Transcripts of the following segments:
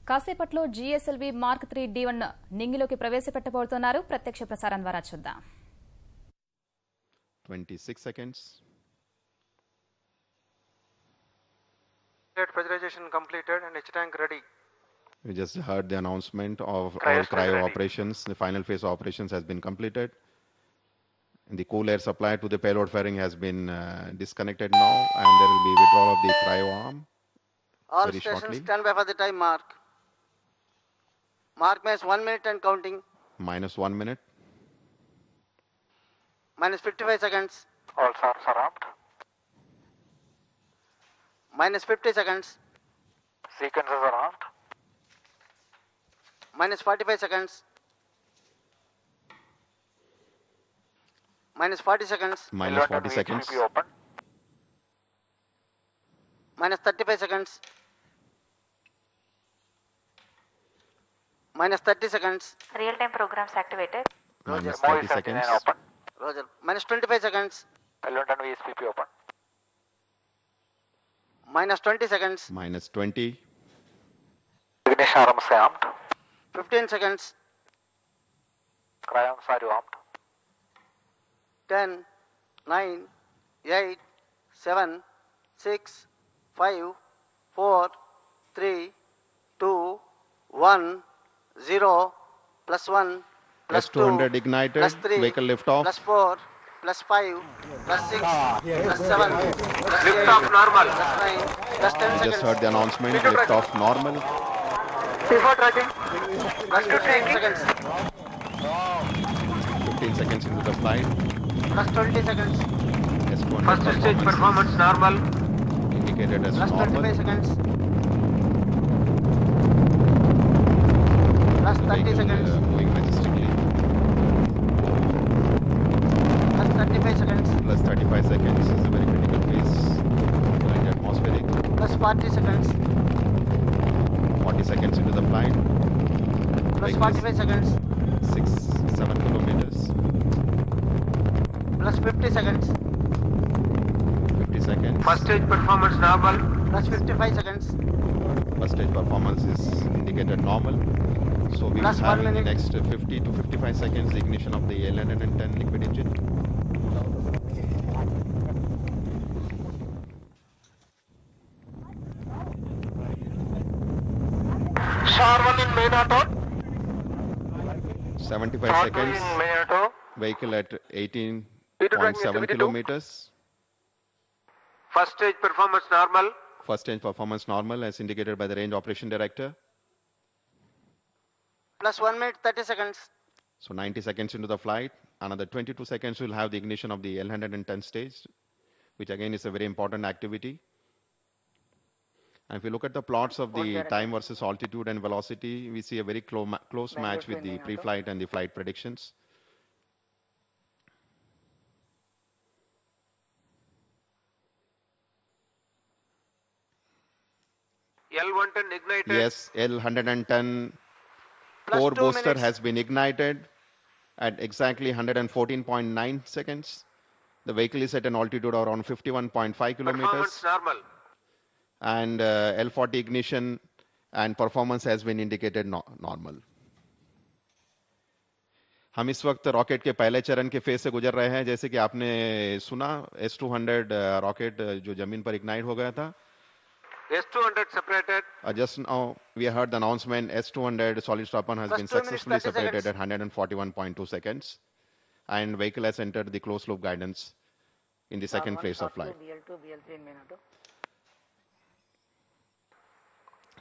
కాసేపట్లో GSLV mark 3 D1 నింగిలోకి ప్రవేశపెట్టబోతున్నారు. ప్రత్యక్ష ప్రసారం ద్వారా చూద్దాం. 26 seconds. Pressurization completed and H tank ready. We just heard the announcement of all cryo operations. The final phase of operations has been completed. And the cool air supply to the payload fairing has been disconnected now, and there will be withdrawal of the cryo arm. All very stations shortly. stand by for the time mark. Mark minus 1 minute and counting. Minus 1 minute. Minus 55 seconds. All SARs are armed. Minus 50 seconds. Sequences are armed. Minus 45 seconds. Minus 40 seconds. Minus 40 seconds. VHP open. Minus 35 seconds. Minus 30 seconds. Real-time programs activated. Minus MOE 30 seconds. 79 open. Roger. Minus 25 seconds. L1 VSPP open. Minus 20 seconds. Minus 20. Ignition arms armed. 15 seconds. Cryons are armed. 10, 9, 8, 7, 6, 5, 4, 3, 2, 1, 0, plus 1, plus 2, S200 ignited. plus 3, Vehicle liftoff. plus 4, plus 5, plus 6, plus 7, plus 8, Liftoff normal. plus 9, plus 10 We seconds. just heard the announcement. Liftoff normal. Before tracking. Plus 15 seconds. 15 seconds into the flight. Plus 20 seconds. S200 First stage performance normal. indicated as Plus normal. 25 seconds. Plus 30 seconds. Moving majestically. Plus 35 seconds. Plus 35 seconds is a very critical phase. Going atmospheric. Plus 40 seconds. 40 seconds into the flight. Plus Vehicle is 45 seconds. 7 kilometers. Plus 50 seconds. 50 seconds. First stage performance normal. Plus 55 seconds. First stage performance is indicated normal. So we Plus will have 1 in the minute. next 50 to 55 seconds the ignition of the L110 liquid engine. SAR 1 in main auto. 75 SAR 2 seconds. in main auto. Vehicle at Tracking 18.7 activity kilometers. First stage performance normal. First stage performance normal as indicated by the range operation director. Plus 1 minute 30 seconds. So 90 seconds into the flight. Another 22 seconds will have the ignition of the L110 stage, which again is a very important activity. And if you look at the plots of the time versus altitude and velocity, we see a very close match with the pre-flight and the flight predictions. L110 ignited. Yes, L110 Plus core 2 booster minutes. has been ignited at exactly 114.9 seconds. The vehicle is at an altitude of around 51.5 kilometers. Performance normal. And L40 ignition and performance has been indicated normal. हम इस वक्त rocket के पहले चरण के phase से गुजर रहे हैं. जैसे कि आपने सुना S200 रॉकेट जो जमीन पर इग्नाइट हो गया था. S200 separated. Just now we heard the announcement S200 solid Strapan has Plus been 2 minutes, successfully 30 separated seconds. at 141.2 seconds. And vehicle has entered the closed loop guidance in the second phase of flight. BL2, BL3 in main auto.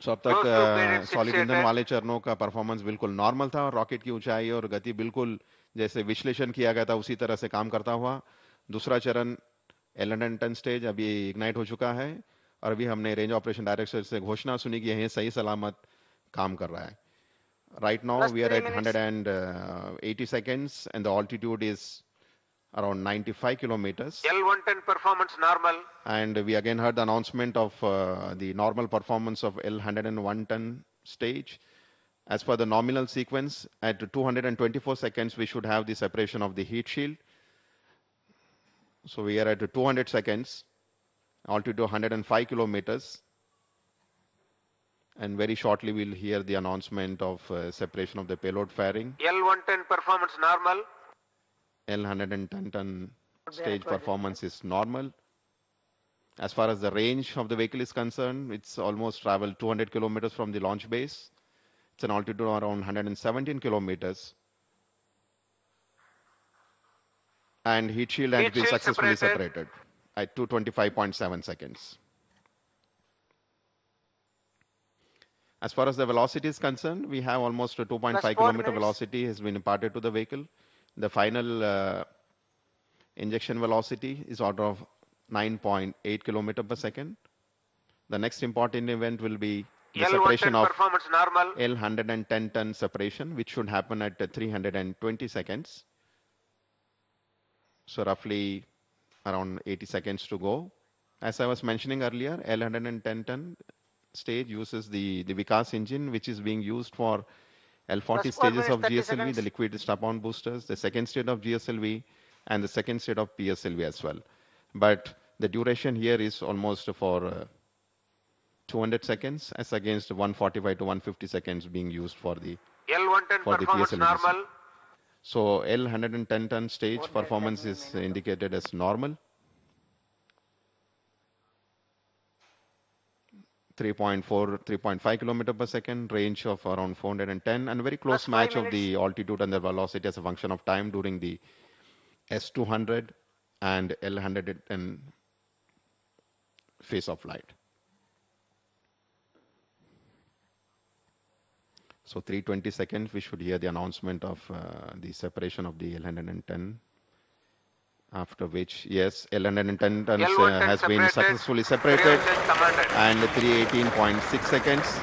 So अब Close तक loop guidance solid ईंधन initiated. वाले चरणों का performance बिल्कुल normal था और rocket की ऊंचाई और गति बिल्कुल जैसे विश्लेषण किया गया था उसी तरह से काम करता हुआ. दूसरा चरण L110 स्टेज अभी इग्नाइट हो चुका है और अभी हमने रेंज ऑपरेशन डायरेक्टर से घोषणा सुनी कि यह सही सलामत काम कर रहा है. Right now Plus we are 3 at minutes. 180 seconds and the altitude is around 95 kilometers. L110 performance normal. And we again heard the announcement of the normal performance of L110 stage. As per the nominal sequence, at 224 seconds, we should have the separation of the heat shield. So we are at 200 seconds, altitude 105 kilometers. And very shortly we'll hear the announcement of separation of the payload fairing. L110 performance normal. L110 ton stage performance is normal. As far as the range of the vehicle is concerned, it's almost traveled 200 kilometers from the launch base. It's an altitude around 117 kilometers. And heat shield has been successfully separated at 225.7 seconds. As far as the velocity is concerned, we have almost a 2.5 kilometer velocity has been imparted to the vehicle. The final injection velocity is order of 9.8 kilometer per second. The next important event will be the separation of L110 ton separation, which should happen at 320 seconds. So roughly around 80 seconds to go. As I was mentioning earlier, L110 ton stage uses the Vikas engine, which is being used for L40 stages of GSLV, the liquid strap-on boosters, the second stage of GSLV, and the second stage of PSLV as well. But the duration here is almost for 200 seconds as against 145 to 150 seconds being used for the PSLV. So L110 ton stage performance is indicated as normal. 3.5 kilometer per second, range of around 410, and very close match of the altitude and the velocity as a function of time during the S200 and L110 phase of flight. So 320 seconds, we should hear the announcement of the separation of the L110. After which, yes, L110 tons has been successfully separated, and 318.6 seconds.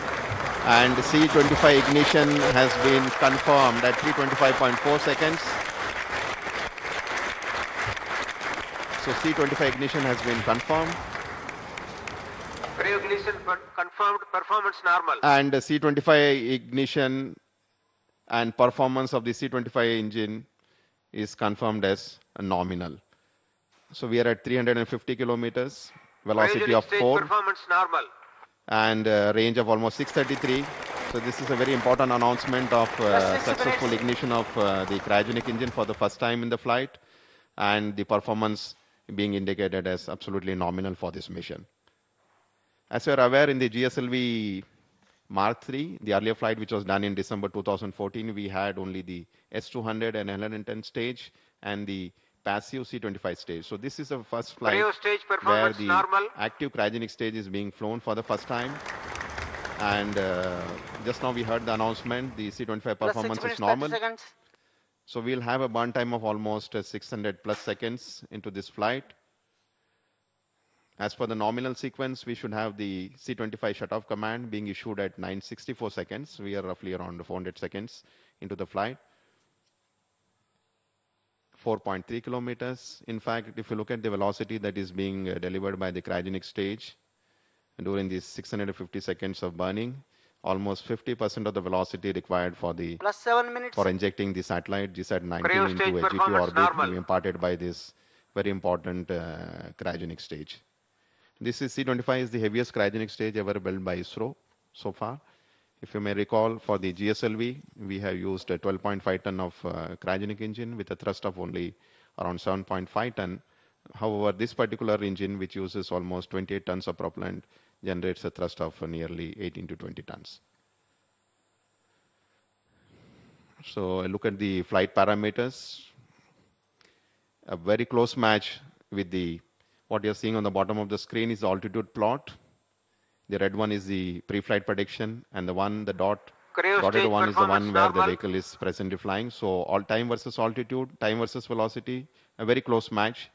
And C25 ignition has been confirmed at 325.4 seconds. So C25 ignition has been confirmed. Pre-ignition confirmed, performance normal. And C25 ignition and performance of the C25 engine is confirmed as nominal. So we are at 350 kilometers, velocity of 4, performance normal, and range of almost 633. So this is a very important announcement of successful ignition of the cryogenic engine for the first time in the flight, and the performance being indicated as absolutely nominal for this mission. As you are aware, in the GSLV Mark III, the earlier flight which was done in December 2014, we had only the S200 and L110 stage and the passive C25 stage. So this is the first flight where the active cryogenic stage is being flown for the first time. And just now we heard the announcement, the C25 performance is normal. So we'll have a burn time of almost 600 plus seconds into this flight. As per the nominal sequence, we should have the C25 shutoff command being issued at 964 seconds. We are roughly around 400 seconds into the flight. 4.3 kilometers. In fact, if you look at the velocity that is being delivered by the cryogenic stage during these 650 seconds of burning, almost 50% of the velocity required for the for injecting the satellite GSAT-19 into a G2 orbit will be imparted by this very important cryogenic stage. This is C25 is the heaviest cryogenic stage ever built by ISRO so far. If you may recall, for the GSLV, we have used a 12.5 ton of cryogenic engine with a thrust of only around 7.5 ton. However, this particular engine, which uses almost 28 tons of propellant, generates a thrust of nearly 18 to 20 tons. So look at the flight parameters. A very close match with the what you're seeing on the bottom of the screen is the altitude plot. The red one is the pre-flight prediction, and the dotted one is the one where the vehicle is presently flying. So all time versus altitude, time versus velocity, a very close match.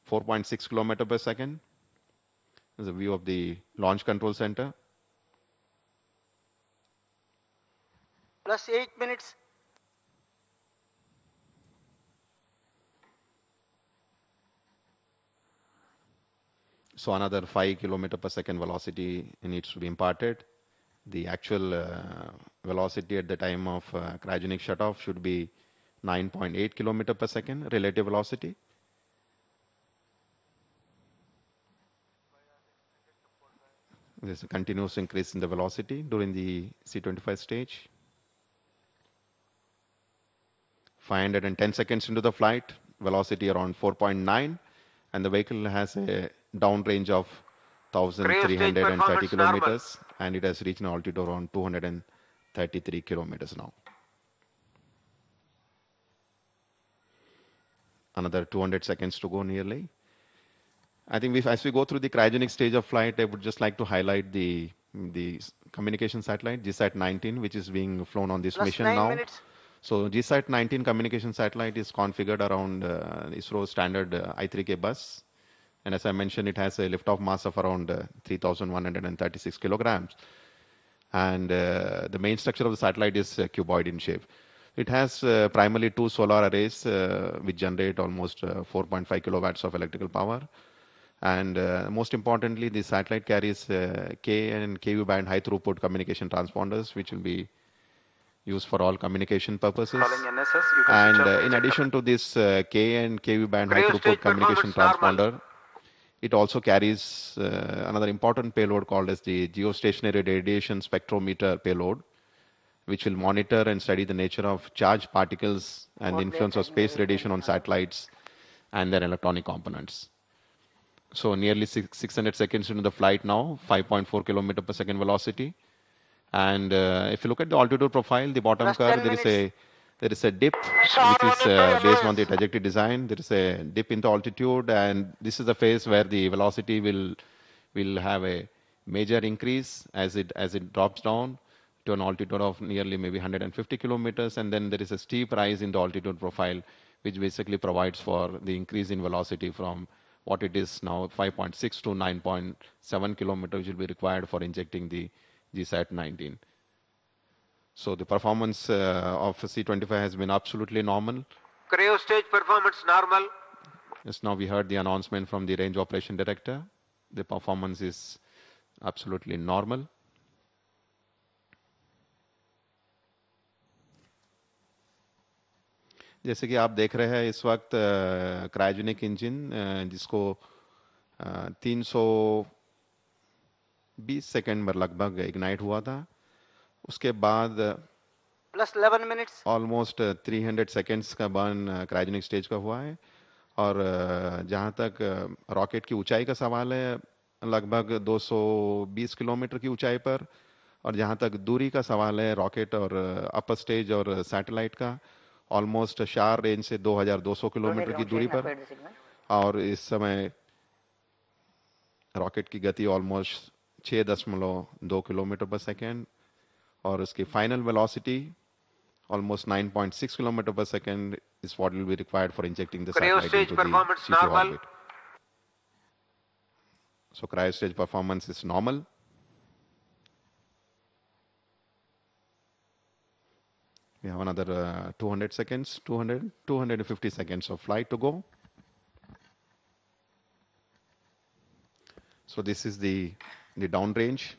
4.6 kilometer per second. This is a view of the launch control center. Plus 8 minutes. So another 5 kilometer per second velocity needs to be imparted. The actual velocity at the time of cryogenic shutoff should be 9.8 kilometer per second relative velocity. There's a continuous increase in the velocity during the C-25 stage. 510 seconds into the flight, velocity around 4.9, and the vehicle has a downrange of Cryo stage 1,330 performance normal. kilometers, and it has reached an altitude around 233 kilometers now. Another 200 seconds to go nearly. I think as we go through the cryogenic stage of flight, I would just like to highlight the communication satellite, GSAT-19, which is being flown on this Plus mission 9 now. minutes. So GSAT-19 communication satellite is configured around ISRO standard I-3K bus. And as I mentioned, it has a liftoff mass of around 3,136 kilograms. And the main structure of the satellite is cuboid in shape. It has primarily two solar arrays which generate almost 4.5 kilowatts of electrical power. And most importantly, the satellite carries K and KU band high throughput communication transponders, which will be used for all communication purposes. Calling NSS, you can And switch off the in ejector. addition to this K and KU band high Cryo throughput stage communication performance normal. transponder, it also carries another important payload called as the geostationary radiation spectrometer payload, which will monitor and study the nature of charged particles and the influence of space radiation on satellites and their electronic components. So nearly 600 seconds into the flight now, 5.4 kilometer per second velocity. And if you look at the altitude profile, the bottom Plus curve, 10 there is a dip, which is based on the trajectory design. There is a dip into altitude, and this is the phase where the velocity will have a major increase as it drops down to an altitude of nearly maybe 150 kilometers, and then there is a steep rise in the altitude profile, which basically provides for the increase in velocity from what it is now 5.6 to 9.7 kilometers, which will be required for injecting the GSAT-19. So the performance of C-25 has been absolutely normal. Cryo stage performance normal. Just now we heard the announcement from the range operation director. The performance is absolutely normal. जैसे कि आप देख रहे हैं इस वक्त cryogenic engine जिसको 320 second में लगभग इग्नाइट हुआ था, उसके बाद Plus 11 minutes. ऑलमोस्ट 300 सेकंड्स का बर्न क्रायोजेनिक स्टेज का हुआ है. और जहाँ तक रॉकेट की ऊंचाई का सवाल है, लगभग 220 किलोमीटर की ऊंचाई पर. और जहाँ तक दूरी का सवाल है रॉकेट और अपर स्टेज और सैटेलाइट का, ऑलमोस्ट शार रेंज से 2200 किलोमीटर की दूरी पर. और इस समय रॉकेट की गति ऑलमोस्ट 6.2 किलोमीटर पर सेकेंड, और उसकी final velocity almost 9.6 kilometers per second is what will be required for injecting the Cryo satellite stage into the performance C2 normal. orbit. So cryo stage performance is normal. We have another 200 seconds, 250 seconds of flight to go. So this is the downrange,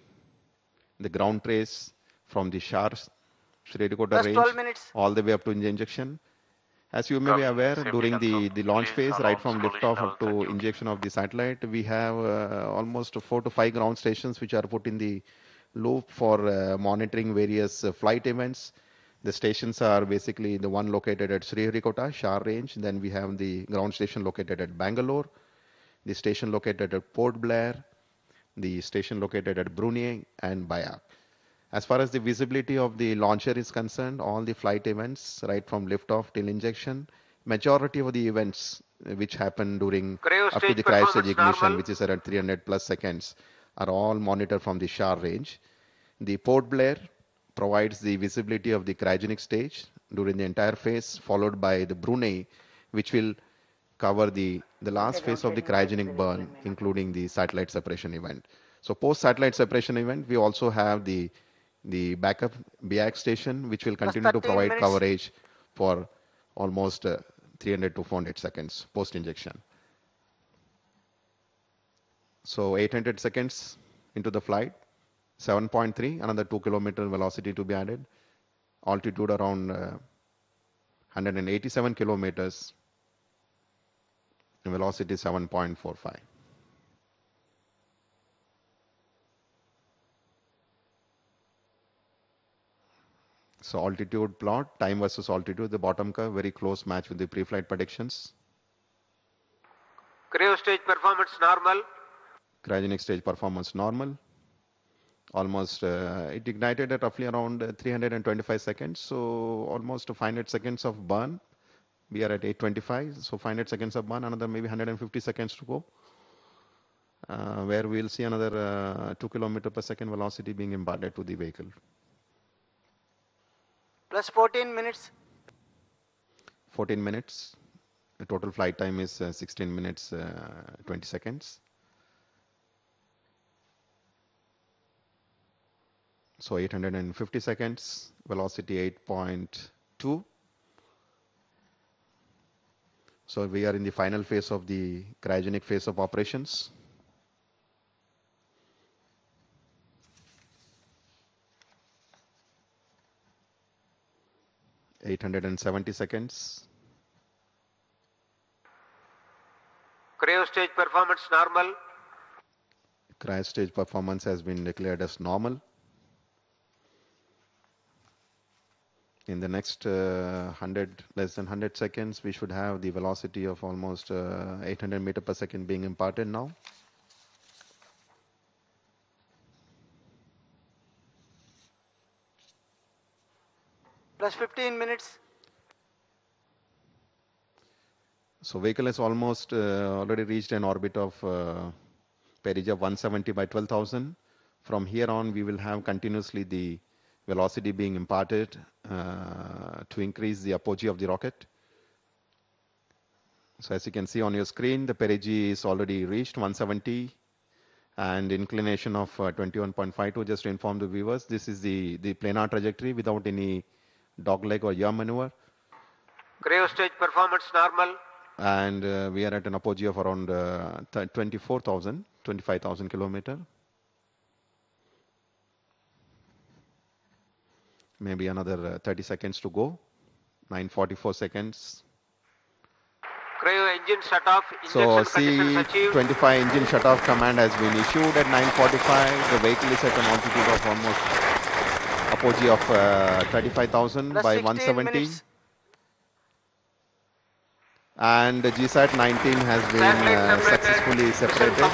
the ground trace from the Sriharikota Plus range 12 minutes. all the way up to injection. As you may be aware, during the launch phase, right from liftoff up to injection of the satellite, we have almost 4 to 5 ground stations which are put in the loop for monitoring various flight events. The stations are basically the one located at Sriharikota, Shar range. Then we have the ground station located at Bangalore, the station located at Port Blair, the station located at Brunei and Bayak. As far as the visibility of the launcher is concerned, all the flight events, right from liftoff till injection, majority of the events which happen during up to the cryo stage ignition, which is around 300 plus seconds, are all monitored from the Shar range. The Port Blair provides the visibility of the cryogenic stage during the entire phase, followed by the Brunei, which will cover the last phase of the cryogenic burn, including the satellite separation event. So post-satellite separation event, we also have the backup BIAC station, which will continue to provide coverage for almost 300 to 400 seconds post-injection. So 800 seconds into the flight, 7.3, another 2 kilometer velocity to be added, altitude around 187 kilometers, velocity 7.45. So altitude plot, time versus altitude, the bottom curve, very close match with the pre-flight predictions. Cryo stage performance normal. Cryogenic stage performance normal. Almost, it ignited at roughly around 325 seconds. So almost 500 seconds of burn. We are at 825. So 500 seconds of burn, another maybe 150 seconds to go. Where we'll see another 2 km/s velocity being imparted to the vehicle. Plus 14 minutes. 14 minutes. The total flight time is 16 minutes 20 seconds. So 850 seconds, velocity 8.2. So we are in the final phase of the cryogenic phase of operations. (870 seconds). Cryo stage performance normal. Cryo stage performance has been declared as normal. In the next less than 100 seconds, we should have the velocity of almost 800 meters per second being imparted now. Plus 15 minutes. So vehicle has almost already reached an orbit of perigee of 170 by 12,000. From here on, we will have continuously the velocity being imparted to increase the apogee of the rocket. So as you can see on your screen, the perigee is already reached 170 and inclination of 21.52. Just to inform the viewers, this is the planar trajectory without any dogleg or yaw maneuver. Cryo stage performance normal. And we are at an apogee of around 25,000 kilometers. Maybe another 30 seconds to go. 944 seconds. Cryo engine shut off. So Injection conditions achieved. C-25 engine shut off command has been issued at 9:45. The vehicle is at an altitude of almost apogee of 35,000 Plus by 16 170. minutes. And the GSAT 19 has been successfully separated.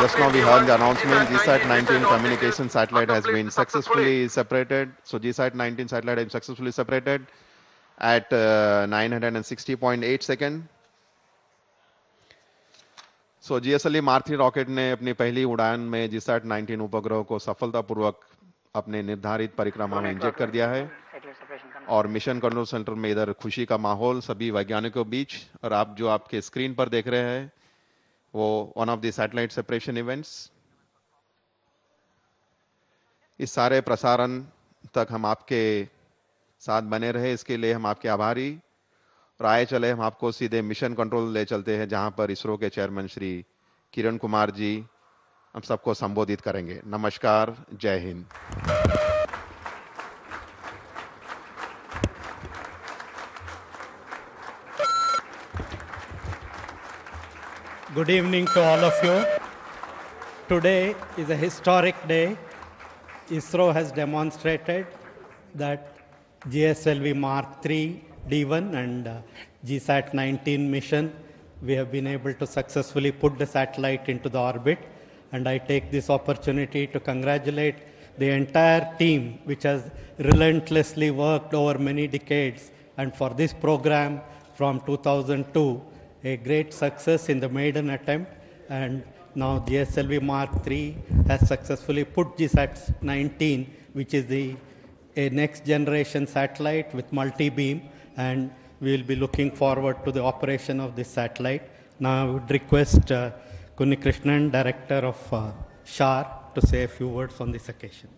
Just now we heard the announcement, GSAT 19 communication satellite has been successfully separated. So GSAT 19 satellite has been successfully separated at 960.8 seconds. So GSLV Mark 3 rocket ने अपनी पहली उड़ान में GSAT 19 उपग्रह को सफलतापूर्वक अपने निर्धारित परिक्रमा में इंजेक्ट कर दिया है और मिशन कंट्रोल सेंटर में इधर खुशी का माहौल सभी वैज्ञानिकों के बीच। और आप जो आपके स्क्रीन पर देख रहे हैं वो one of the satellite separation events. इस सारे प्रसारण तक हम आपके साथ बने रहे, इसके लिए हम आपके आभारी। और आए चले हम आपको सीधे मिशन कंट्रोल ले चलते हैं जहां पर इसरो के चेयरमैन श्री किरण कुमार जी हम सबको संबोधित करेंगे। नमस्कार, जय Hind. Good evening to all of you. Today is a historic day. ISRO has demonstrated that GSLV Mark III D1 and GSAT 19 mission, we have been able to successfully put the satellite into the orbit. And I take this opportunity to congratulate the entire team which has relentlessly worked over many decades. And for this program from 2002, a great success in the maiden attempt, and now GSLV Mark III has successfully put GSAT 19, which is a next generation satellite with multi-beam, and we will be looking forward to the operation of this satellite. Now I would request Kunni Krishnan, Director of SHAR, to say a few words on this occasion.